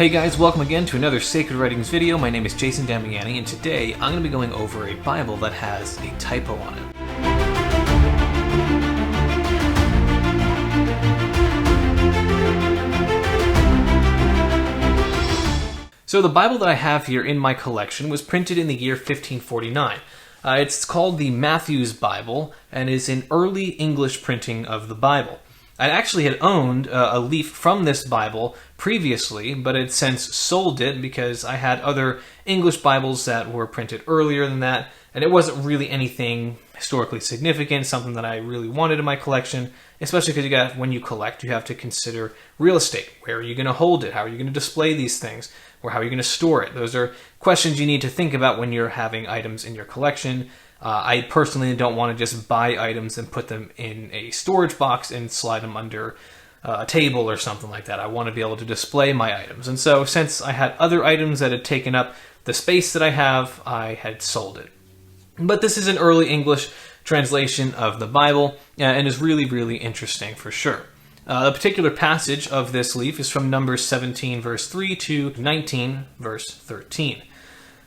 Hey guys, welcome again to another Sacred Writings video. My name is Jason Damiani, and today I'm going to be going over a Bible that has a typo on it. So the Bible that I have here in my collection was printed in the year 1549. It's called the Matthew's Bible and is an early English printing of the Bible. I actually had owned a leaf from this Bible previously, but had since sold it because I had other English Bibles that were printed earlier than that, and it wasn't really anything historically significant, something that I really wanted in my collection, especially because when you collect, you have to consider real estate. Where are you going to hold it? How are you going to display these things? Or how are you going to store it? Those are questions you need to think about when you're having items in your collection. I personally don't want to just buy items and put them in a storage box and slide them under a table or something like that. I want to be able to display my items. And so since I had other items that had taken up the space that I have, I had sold it. But this is an early English translation of the Bible and is really, really interesting for sure. The particular passage of this leaf is from Numbers 17 verse 3 to 19 verse 13.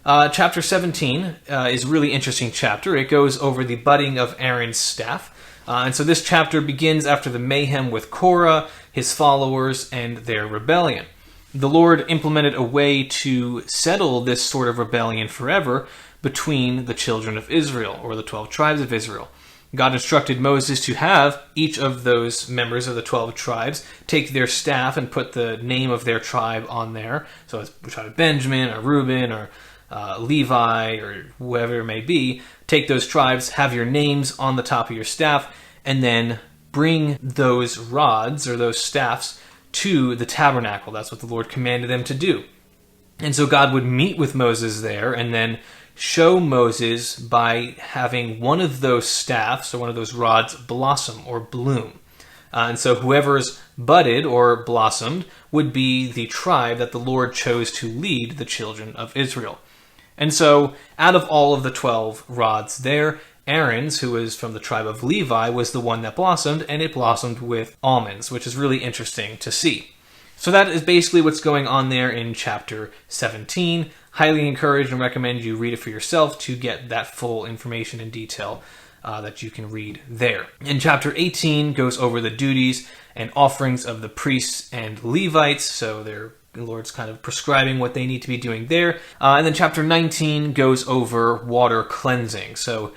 Chapter 17 is a really interesting chapter. It goes over the budding of Aaron's staff. And so this chapter begins after the mayhem with Korah, his followers, and their rebellion. The Lord implemented a way to settle this sort of rebellion forever between the children of Israel, or the 12 tribes of Israel. God instructed Moses to have each of those members of the 12 tribes take their staff and put the name of their tribe on there. So it's the tribe of Benjamin, or Reuben, or Levi, or whoever it may be. Take those tribes, have your names on the top of your staff, and then bring those rods or those staffs to the tabernacle. That's what the Lord commanded them to do. And so God would meet with Moses there and then show Moses by having one of those staffs or one of those rods blossom or bloom. And so whoever's budded or blossomed would be the tribe that the Lord chose to lead the children of Israel. And so, out of all of the 12 rods there, Aaron's, who was from the tribe of Levi, was the one that blossomed, and it blossomed with almonds, which is really interesting to see. So that is basically what's going on there in chapter 17. Highly encourage and recommend you read it for yourself to get that full information and detail that you can read there. And chapter 18 goes over the duties and offerings of the priests and Levites, so the Lord's kind of prescribing what they need to be doing there. And then chapter 19 goes over water cleansing. So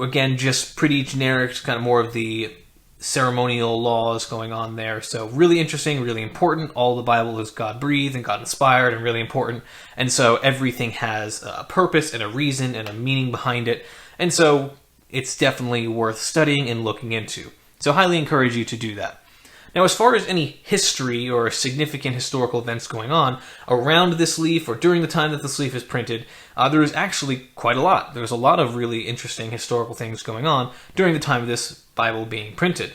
again, just pretty generic, kind of more of the ceremonial laws going on there. So really interesting, really important. All the Bible is God-breathed and God-inspired and really important. And so everything has a purpose and a reason and a meaning behind it. And so it's definitely worth studying and looking into. So highly encourage you to do that. Now, as far as any history or significant historical events going on around this leaf or during the time that this leaf is printed, there is actually quite a lot. There's a lot of really interesting historical things going on during the time of this Bible being printed.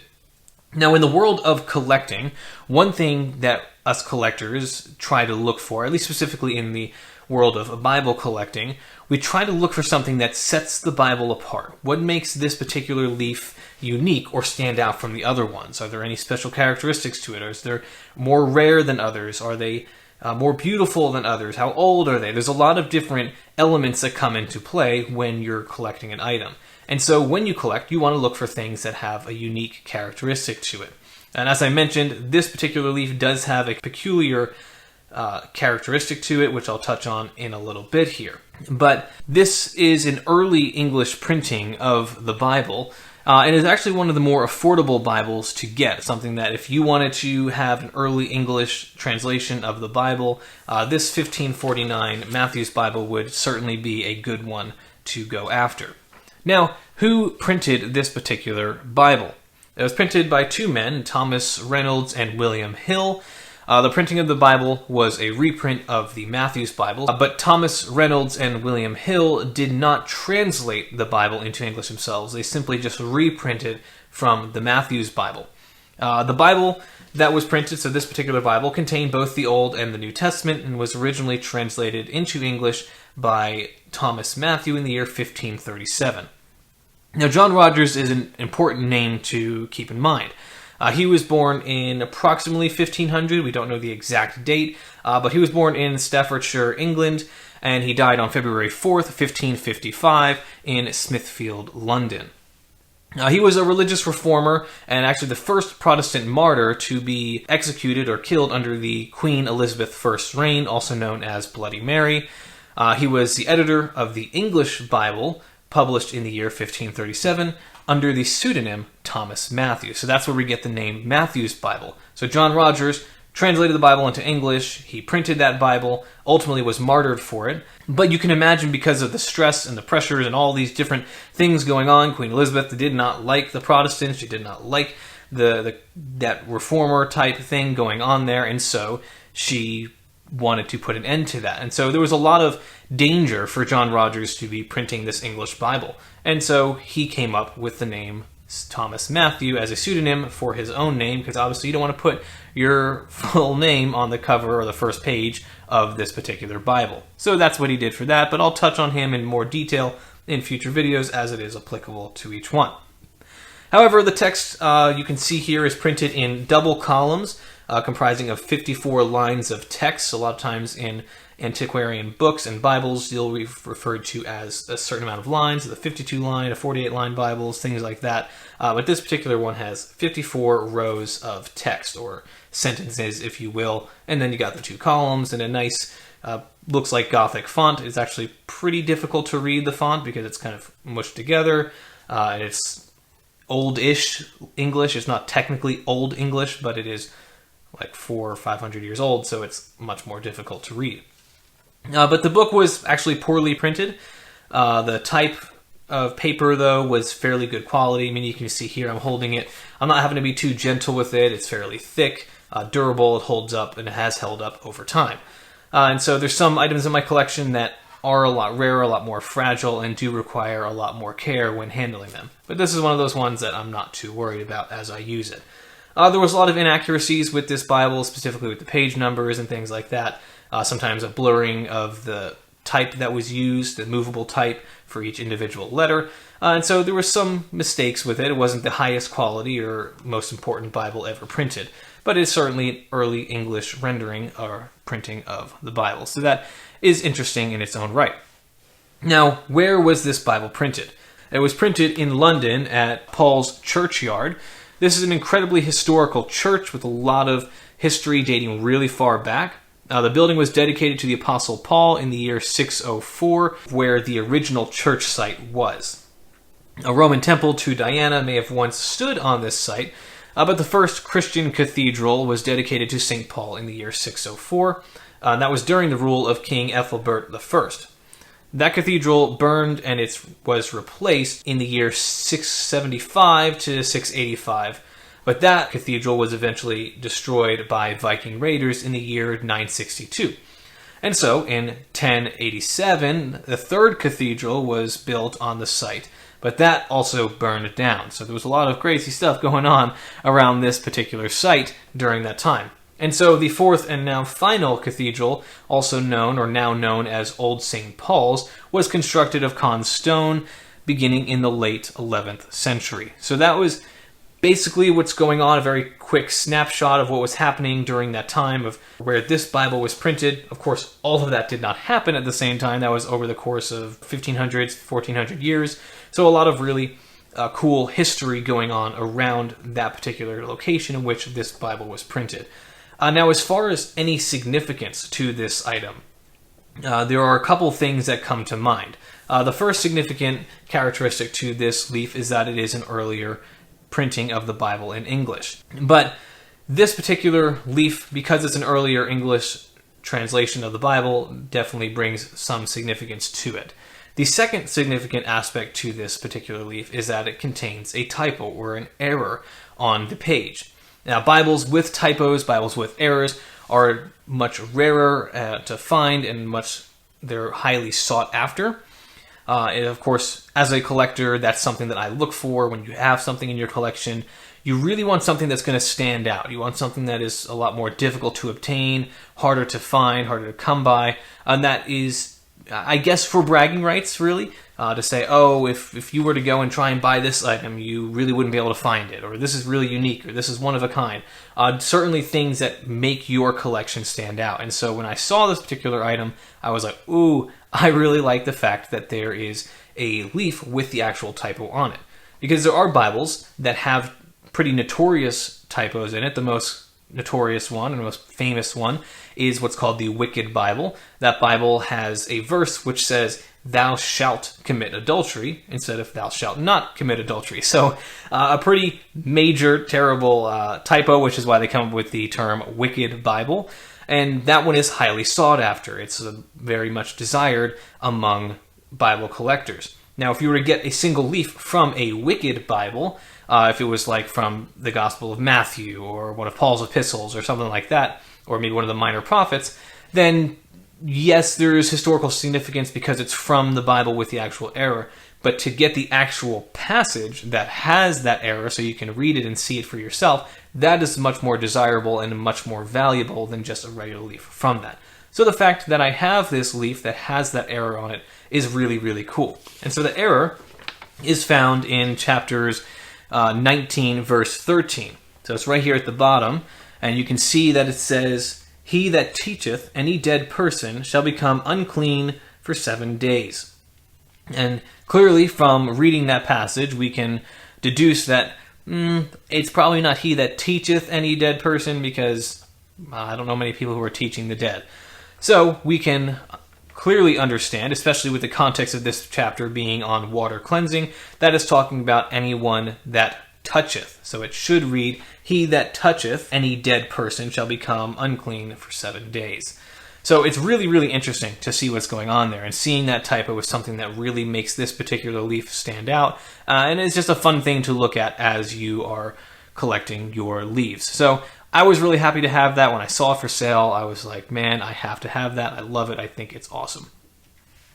Now, in the world of collecting, one thing that us collectors try to look for, at least specifically in the world of Bible collecting, we try to look for something that sets the Bible apart. What makes this particular leaf unique or stand out from the other ones? Are there any special characteristics to it? Or is there more rare than others? Are they more beautiful than others? How old are they? There's a lot of different elements that come into play when you're collecting an item. And so when you collect, you want to look for things that have a unique characteristic to it. And as I mentioned, this particular leaf does have a peculiar characteristic to it, which I'll touch on in a little bit here. But this is an early English printing of the Bible, and is actually one of the more affordable Bibles to get. Something that if you wanted to have an early English translation of the Bible, this 1549 Matthew's Bible would certainly be a good one to go after. Now, who printed this particular Bible? It was printed by two men, Thomas Reynolds and William Hill. The printing of the Bible was a reprint of the Matthew's Bible, but Thomas Reynolds and William Hill did not translate the Bible into English themselves. They simply just reprinted from the Matthew's Bible. The Bible that was printed, so this particular Bible, contained both the Old and the New Testament and was originally translated into English by Thomas Matthew in the year 1537. Now, John Rogers is an important name to keep in mind. He was born in approximately 1500. We don't know the exact date, but he was born in Staffordshire, England, and he died on February 4th, 1555, in Smithfield, London. He was a religious reformer and actually the first Protestant martyr to be executed or killed under the Queen Elizabeth I's reign, also known as Bloody Mary. He was the editor of the English Bible, published in the year 1537, under the pseudonym Thomas Matthew. So that's where we get the name Matthew's Bible. So John Rogers translated the Bible into English, he printed that Bible, ultimately was martyred for it. But you can imagine, because of the stress and the pressures and all these different things going on, Queen Elizabeth did not like the Protestants, she did not like that reformer type thing going on there, and so she wanted to put an end to that. And so there was a lot of danger for John Rogers to be printing this English Bible. And so he came up with the name Thomas Matthew as a pseudonym for his own name, because obviously you don't want to put your full name on the cover or the first page of this particular Bible. So that's what he did for that, but I'll touch on him in more detail in future videos as it is applicable to each one. However, the text you can see here is printed in double columns, comprising of 54 lines of text. A lot of times in antiquarian books and Bibles, you'll be referred to as a certain amount of lines, the 52-line, a 48-line Bibles, things like that. But this particular one has 54 rows of text, or sentences, if you will, and then you got the two columns and a nice, looks like Gothic font. It's actually pretty difficult to read the font because it's kind of mushed together, and it's old-ish English. It's not technically Old English, but it is like 400 or 500 years old, so it's much more difficult to read. But the book was actually poorly printed. The type of paper, though, was fairly good quality. I mean, you can see here I'm holding it. I'm not having to be too gentle with it. It's fairly thick, durable, it holds up, and it has held up over time. And so there's some items in my collection that are a lot rarer, a lot more fragile, and do require a lot more care when handling them. But this is one of those ones that I'm not too worried about as I use it. There was a lot of inaccuracies with this Bible, specifically with the page numbers and things like that. Sometimes a blurring of the type that was used, the movable type for each individual letter. And so there were some mistakes with it. It wasn't the highest quality or most important Bible ever printed, but it's certainly an early English rendering or printing of the Bible. So that is interesting in its own right. Now, where was this Bible printed? It was printed in London at Paul's Churchyard. This is an incredibly historical church with a lot of history dating really far back. The building was dedicated to the Apostle Paul in the year 604, where the original church site was. A Roman temple to Diana may have once stood on this site, but the first Christian cathedral was dedicated to St. Paul in the year 604. That was during the rule of King Ethelbert I. That cathedral burned and it was replaced in the year 675 to 685. But that cathedral was eventually destroyed by Viking raiders in the year 962. And so, in 1087, the third cathedral was built on the site, but that also burned down. So there was a lot of crazy stuff going on around this particular site during that time. And so the fourth and now final cathedral, also known or now known as Old St. Paul's, was constructed of Caen stone beginning in the late 11th century. So that was basically what's going on, a very quick snapshot of what was happening during that time of where this Bible was printed. Of course, all of that did not happen at the same time. That was over the course of 1500s, 1400 years. So a lot of really cool history going on around that particular location in which this Bible was printed. Now, as far as any significance to this item, there are a couple things that come to mind. The first significant characteristic to this leaf is that it is an earlier printing of the Bible in English. But this particular leaf, because it's an earlier English translation of the Bible, definitely brings some significance to it. The second significant aspect to this particular leaf is that it contains a typo or an error on the page. Now, Bibles with typos, Bibles with errors, are much rarer to find and they're highly sought after. And of course, as a collector, that's something that I look for when you have something in your collection. You really want something that's going to stand out. You want something that is a lot more difficult to obtain, harder to find, harder to come by. And that is, I guess, for bragging rights, really. to say, oh, if you were to go and try and buy this item, you really wouldn't be able to find it, or this is really unique, or this is one of a kind. Certainly things that make your collection stand out. And so when I saw this particular item, I was like, ooh, I really like the fact that there is a leaf with the actual typo on it. Because there are Bibles that have pretty notorious typos in it. The most notorious one and most famous one is what's called the Wicked Bible. That Bible has a verse which says, "Thou shalt commit adultery," instead of "Thou shalt not commit adultery." So a pretty major, terrible typo, which is why they come up with the term Wicked Bible. And that one is highly sought after. It's very much desired among Bible collectors. Now, if you were to get a single leaf from a Wicked Bible, if it was like from the Gospel of Matthew or one of Paul's epistles or something like that, or maybe one of the minor prophets, then yes, there is historical significance because it's from the Bible with the actual error. But to get the actual passage that has that error so you can read it and see it for yourself, that is much more desirable and much more valuable than just a regular leaf from that. So the fact that I have this leaf that has that error on it is really, really cool. And so the error is found in chapters 19, verse 13. So it's right here at the bottom, and you can see that it says, "He that teacheth any dead person shall become unclean for 7 days." And clearly from reading that passage, we can deduce that it's probably not he that teacheth any dead person, because I don't know many people who are teaching the dead. So we can clearly understand, especially with the context of this chapter being on water cleansing, that is talking about anyone that toucheth. So it should read, "He that toucheth any dead person shall become unclean for 7 days." So it's really, really interesting to see what's going on there, and seeing that typo is something that really makes this particular leaf stand out, and it's just a fun thing to look at as you are collecting your leaves. So I was really happy to have that. When I saw it for sale, I was like, man, I have to have that. I love it. I think it's awesome.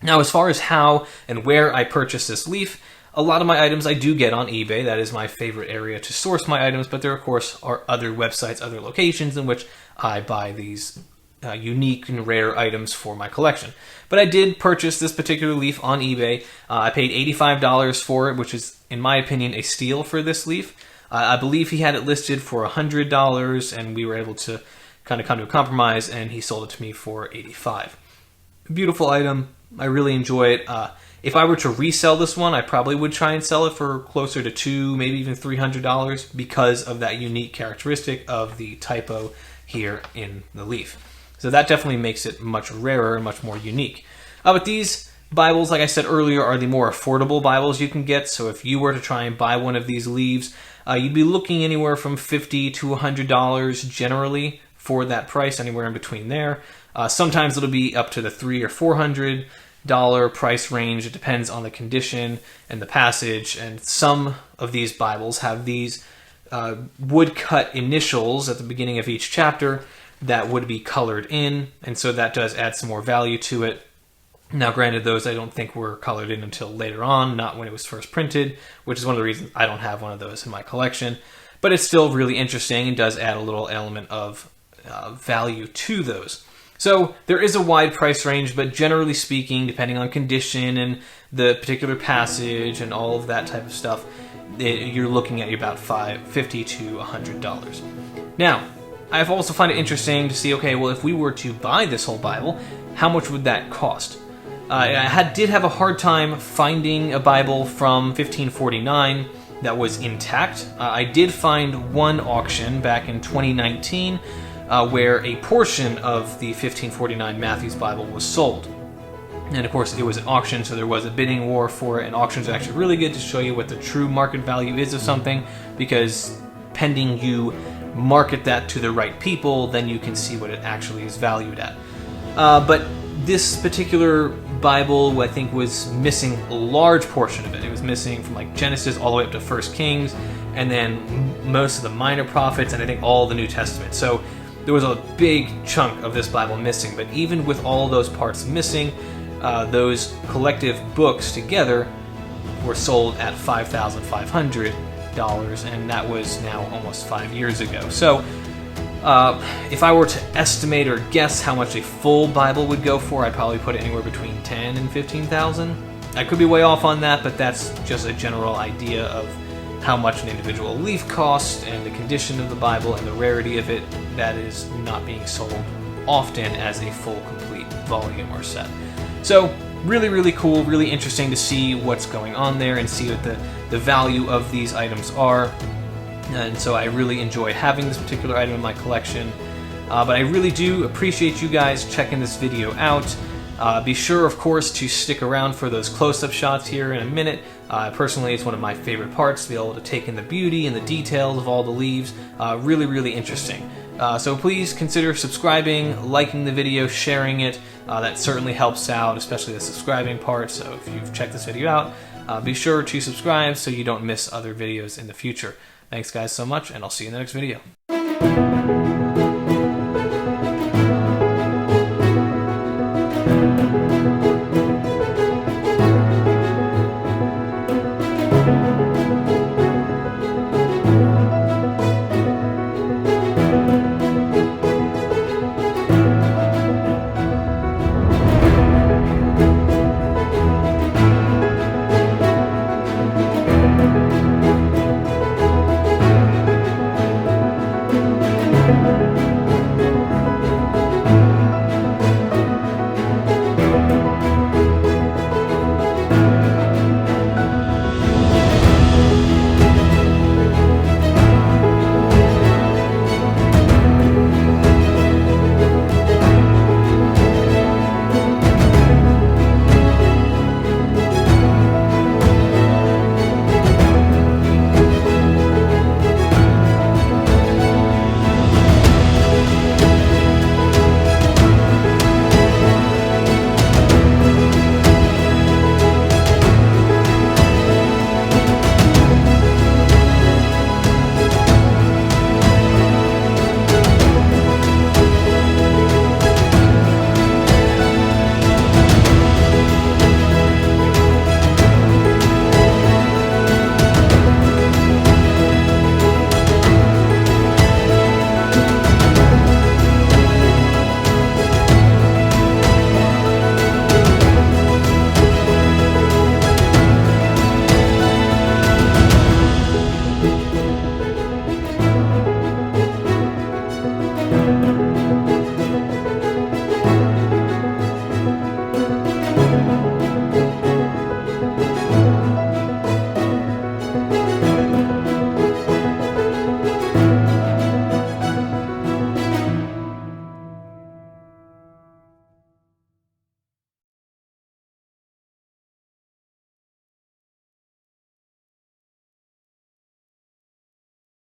Now, as far as how and where I purchased this leaf, a lot of my items I do get on eBay. That is my favorite area to source my items, but there, of course, are other websites, other locations in which I buy these unique and rare items for my collection. But I did purchase this particular leaf on eBay. I paid $85 for it, which is, in my opinion, a steal for this leaf. I believe he had it listed for $100, and we were able to kind of come to a compromise, and he sold it to me for $85. Beautiful item. I really enjoy it. If I were to resell this one, I probably would try and sell it for closer to $200, maybe even $300, because of that unique characteristic of the typo here in the leaf. So that definitely makes it much rarer and much more unique. But these Bibles, like I said earlier, are the more affordable Bibles you can get. So if you were to try and buy one of these leaves, you'd be looking anywhere from $50 to $100 generally for that price, anywhere in between there. Sometimes it'll be up to the $300 or $400 price range. It depends on the condition and the passage. And some of these Bibles have these woodcut initials at the beginning of each chapter that would be colored in, and so that does add some more value to it. Now, granted, those I don't think were colored in until later on, not when it was first printed, which is one of the reasons I don't have one of those in my collection. But it's still really interesting and does add a little element of value to those. So there is a wide price range, but generally speaking, depending on condition and the particular passage and all of that type of stuff, you're looking at about $50 to $100. Now, I've also find it interesting to see, okay, well, if we were to buy this whole Bible, how much would that cost? I did have a hard time finding a Bible from 1549 that was intact. I did find one auction back in 2019 where a portion of the 1549 Matthew's Bible was sold. And of course, it was an auction, so there was a bidding war for it, and auctions are actually really good to show you what the true market value is of something, because pending you market that to the right people, then you can see what it actually is valued at. But this particular Bible, I think, was missing a large portion of it. It was missing from like Genesis all the way up to 1 Kings, and then most of the minor prophets, and I think all the New Testament. So there was a big chunk of this Bible missing. But even with all those parts missing, those collective books together were sold at $5,500, and that was now almost 5 years ago. So if I were to estimate or guess how much a full Bible would go for, I'd probably put it anywhere between $10,000 and $15,000. I could be way off on that, but that's just a general idea of how much an individual leaf costs and the condition of the Bible and the rarity of it that is not being sold often as a full, complete volume or set. So, really, really cool, really interesting to see what's going on there and see what the value of these items are. And so I really enjoy having this particular item in my collection. But I really do appreciate you guys checking this video out. Be sure, of course, to stick around for those close-up shots here in a minute. Personally, it's one of my favorite parts, to be able to take in the beauty and the details of all the leaves. Really, really interesting. So please consider subscribing, liking the video, sharing it. That certainly helps out, especially the subscribing part. So if you've checked this video out, be sure to subscribe so you don't miss other videos in the future. Thanks guys so much, and I'll see you in the next video.